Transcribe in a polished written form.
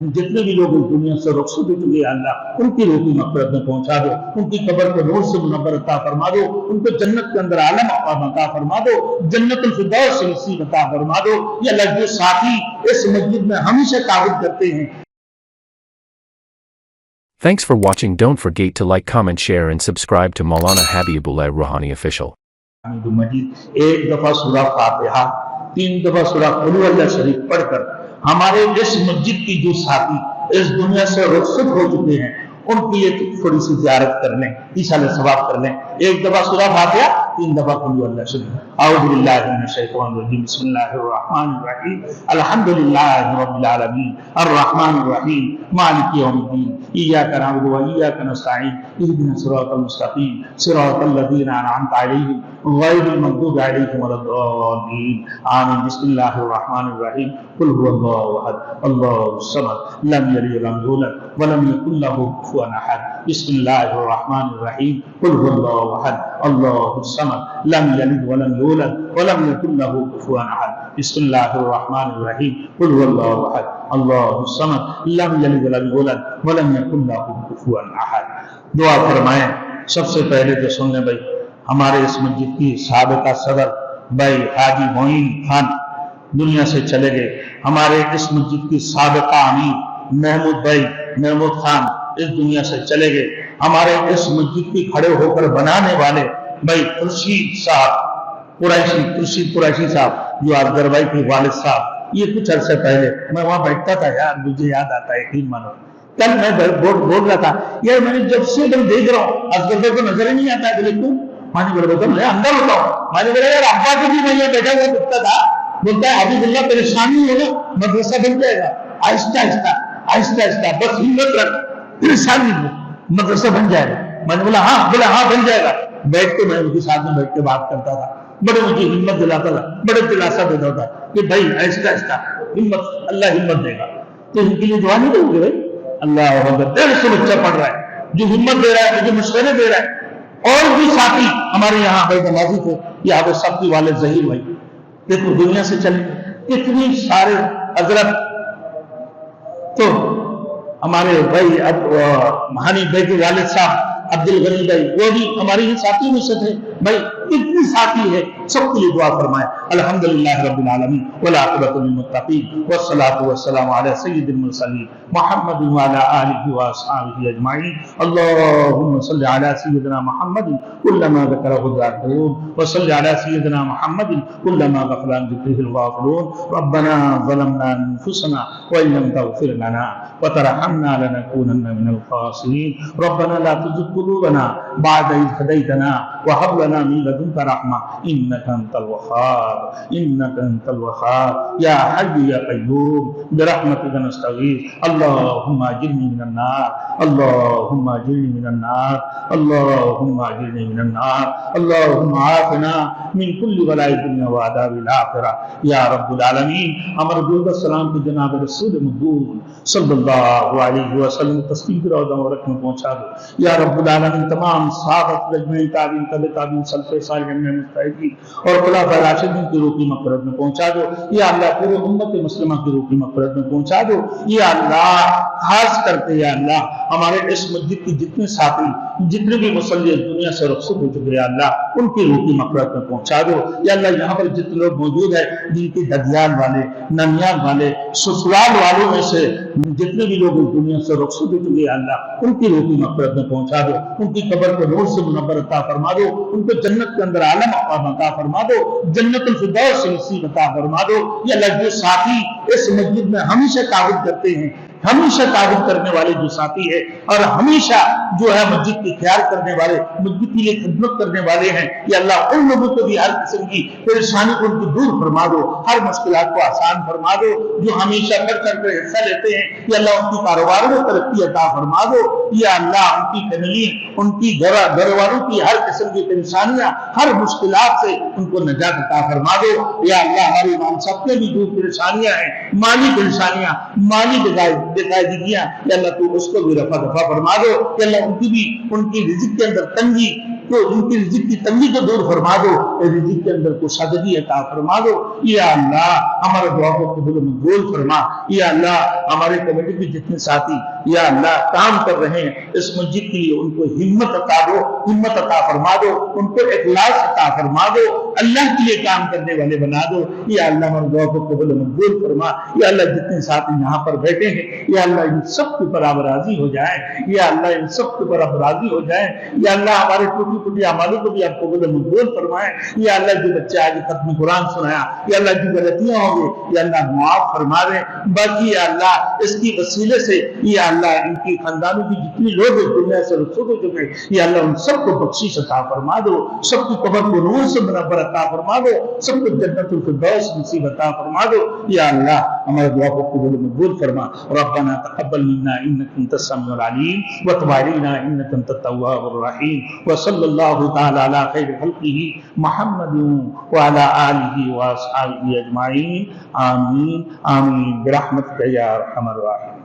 جتنے بھی لوگ اس دنیا سے رخصت ہو چکے اللہ ان کی روح کی مغفرت میں پہنچا دو، ان کی قبر کو نور سے منور عطا فرما دو، ان کو جنت کے اندر عالم عطا فرما دو، جنت الفردوس سے نصیب عطا فرما دو۔ یہ اللہ جو ساتھی اس مسجد میں ہمیشہ تعاون کرتے ہیں۔ Thanks for watching. Don't forget to like, comment, share and subscribe to Maulana Habibullah Rouhani Official. حمید مجید ایک دفعہ سورہ فاتحہ، 3 دفعہ سورہ قل هو اللہ شریف پڑھ کر ہمارے اس مسجد کی جو ساتھی اس دنیا سے رخصت ہو چکے ہیں ان کی یہ تھوڑی سی زیارت کر لیں، ایشاءاللہ ثواب کر لیں۔ ایک دفعہ سورہ فاتحہ، 3 دفعہ قل هو اللہ شریف۔ اعوذ باللہ من الشیطان الرجیم، بسم اللہ الرحمن الرحیم، الحمدللہ رب العالمین الرحمن الرحیم مالک یوم الدین، ایاک نعبد و ایاک نستعین، اہدنا الصراط المستقیم صراط الذین انعمت علیہم غیر المغضوب علیہم ولا الضالین آمین۔ بسم اللہ الرحمن الرحیم، قل هو اللہ احد اللہ الصمد لم یلد ولم یولد ولم یکن له کفوا احد۔ بسم اللہ الرحمن الرحیم، قل هو اللہ احد اللہ الصمد لم یلد ولم یولد ولم یکن له کفوا احد۔ بسم اللہ الرحمن الرحیم، قل هو اللہ احد اللہ الصمد لم یلد ولم یولد ولم یکن له کفوا احد۔ دعا فرمائیں۔ سب سے پہلے تو سن لیں بھائی، ہمارے اس مسجد کی سابقہ صدر بھائی حاجی معین خان دنیا سے چلے گئے، ہمارے اس مسجد کی سابقہ امیر محمود بھائی محمود خان اس دنیا سے چلے گئے، ہمارے اس مسجد کی کھڑے ہو کر بنانے والے بھائی خورشید صاحب قریشی صاحب جو افضل بھائی کے والد صاحب، یہ کچھ عرصے پہلے میں وہاں بیٹھتا تھا یار، مجھے یاد آتا ہے، یقین مانو کل میں بول رہا تھا یار میں نے جب سے دیکھ رہا ہوں افضل بھائی کو نظر ہی نہیں آتا ہے، بالکل میں نے بولا میں اندر ہوتا ہوں، میں نے بولا یار ابا کے بھی میں یہ بیٹھا ہوا دکھتا تھا، بولتا ہے حبیب اللہ پریشانی ہوگا مدرسہ بن جائے گا، آہستہ آہستہ بس ہمت رکھ، پریشانی ہو مدرسہ بن جائے گا۔ میں نے بولا ہاں بن جائے گا۔ بیٹھ کے میں ان کے ساتھ میں بیٹھ کے بات کرتا تھا، بڑے مجھے ہمت دلاتا تھا، بڑے دلاسا دیتا تھا کہ بھائی آہستہ ہمت، اللہ ہمت دے گا۔ تو ان کے لیے دعا نہیں دوں گے بھائی؟ اللہ اکبر، 150 بچہ پڑھ رہا ہے جو ہمت دے رہا ہے، مجھے مشورے دے رہا ہے۔ اور بھی ساتھی ہمارے یہاں بھائی نمازی تھے، یہ آپ سب کی والد ظہیر بھائی دیکھو دنیا سے چلے گئے، اتنی سارے حضرت۔ تو ہمارے بھائی اب مہانی بھائی کے والد صاحب عبد الغنی بھائی وہ بھی ہمارے ہی ساتھیوں میں سے تھے بھائی، اتنی ساتھی ہے، سب کے لیے دعا فرمائے۔ الحمدللہ رب العالمین والعاقبۃ للمتقین والصلاۃ والسلام علی سید المرسلین محمد وعلی آلہ واصحابہ اجمعین۔ اللہم صل علی سیدنا محمد کلما ذکرہ الذاکرون وصل علی سیدنا محمد کلما غفل عن ذکرہ الغافلون۔ ربنا ظلمنا انفسنا وان لم تغفر لنا وترحمنا لنكونن من الخاسرین۔ ربنا لا تزغ قلوبنا بعد إذ هديتنا وهب لنا من لدنك رحمة إنك أنت الوهاب يا حي يا قيوم برحمتك نستغيث اللهم أجرني من النار اللهم أجرني من النار اللهم أجرني من النار اللهم عافنا من كل بلاء الدنيا وعذاب الآخرة يا رب العالمين۔ ہمارے درود السلام کی جناب رسول مقبول صلی اللہ علیہ وسلم تسلیم کی روضہ مبارک میں پہنچا دو یا رب العالمین۔ تمام صحابہ اجمعین تابعین تابعین سلف صالحین میں مستحقین اور خلفائے راشدین کی روح کی مغفرت میں پہنچا دو یا اللہ، پورے امت مسلمہ کی روح کی مغفرت میں پہنچا دو یا اللہ۔ خاص کرتے یا اللہ ہمارے اس مسجد کی جتنے ساتھی جتنے بھی مصلی اس دنیا سے رخصت ہو چکے یا اللہ ان کی روح کی مغفرت میں پہنچا دو یا اللہ۔ یہاں پر جتنے لوگ موجود ہیں جن کی ددیال والے ننیال والے سسرال والوں میں سے جتنے بھی لوگ اس دنیا سے رخصت ہو چکے یا اللہ ان کی روح کی مغفرت میں پہنچا دو، ان کی قبر کو نور سے منور عطا فرما دو، ان کو جنت کے اندر عالم عطا فرما دو، جنت الفردوس سے نصیب عطا فرما دو یا اللہ۔ جو ساتھی اس مسجد میں ہمیشہ تعاون کرتے ہیں، ہمیشہ تعاون کرنے والے جو ساتھی ہے اور ہمیشہ جو ہے مسجد کی خیال کرنے والے، مسجد کے لیے خدمت کرنے والے ہیں یا اللہ ان لوگوں کو بھی ہر قسم کی پریشانی کو ان کو دور فرما دو، ہر مشکلات کو آسان فرما دو۔ جو ہمیشہ کر کر کے حصہ لیتے ہیں یا اللہ ان کی کاروبار میں ترقی عطا فرما دو یا اللہ۔ ان کی فیملی، ان کی گھر والوں کی ہر قسم کی پریشانیاں، ہر مشکلات سے ان کو نجات عطا فرما دو یا اللہ۔ ہمارے امام صاحب کے بھی جو پریشانیاں ہیں، مالی پریشانیاں، مالی بقاعدگیاں یا اللہ تو اس کو بھی رفع دفع فرما دو یا اللہ۔ ان کی بھی ان کی رزق کے اندر تنگی تو ان کی رزق کی تنگی کو دور فرما دو، رزق کے اندر کشادگی عطا فرما دو یا اللہ، ہمارے دعا کو قبول و منظور فرما یا اللہ، ہمارے کمیٹی کے جتنے ساتھی یا اللہ کام کر رہے ہیں اس مسجد کے لیے ان کو ہمت عطا دو، ہمت عطا فرما دو، ان کو اخلاص عطا فرما دو، اللہ کے لیے کام کرنے والے بنا دو یا اللہ، ہمارے دعا کو قبول و منظور فرما یا اللہ، جتنے ساتھی یہاں پر بیٹھے ہیں یا اللہ ان سب کے اوپر آپ راضی ہو جائیں یا اللہ، ان سب کے اوپر آپ راضی ہو جائیں یا اللہ، ہمارے ٹوٹی ٹوٹی اعمالوں کو بھی آپ قبول و منظور فرمائیں یا اللہ، جو بچے آج ختم قرآن سنایا یا اللہ، جو غلطیاں ہوں گی یا اللہ معاف فرما دیں، باقی یا اللہ اس کی وسیلے سے یا اللہ ان کی خاندانوں کی جتنی لوگ اس دنیا سے رخصت ہو چکے یا اللہ ان سب کو بخشش عطا فرما دو، سب کی قبر کو نور سے منور عطا فرما دو، سب کو جنت الفردوس نصیب عطا فرما دو یا اللہ، ہمارے دعا کو قبول و منظور فرما۔ ربنا تقبل منا انك انت السميع العليم وتب علينا انك انت التواب الرحيم وصلى الله تعالى على خير خلقه محمد وعلى آله واصحابه اجمعين آمين آمين برحمتك يا ارحم الراحمين۔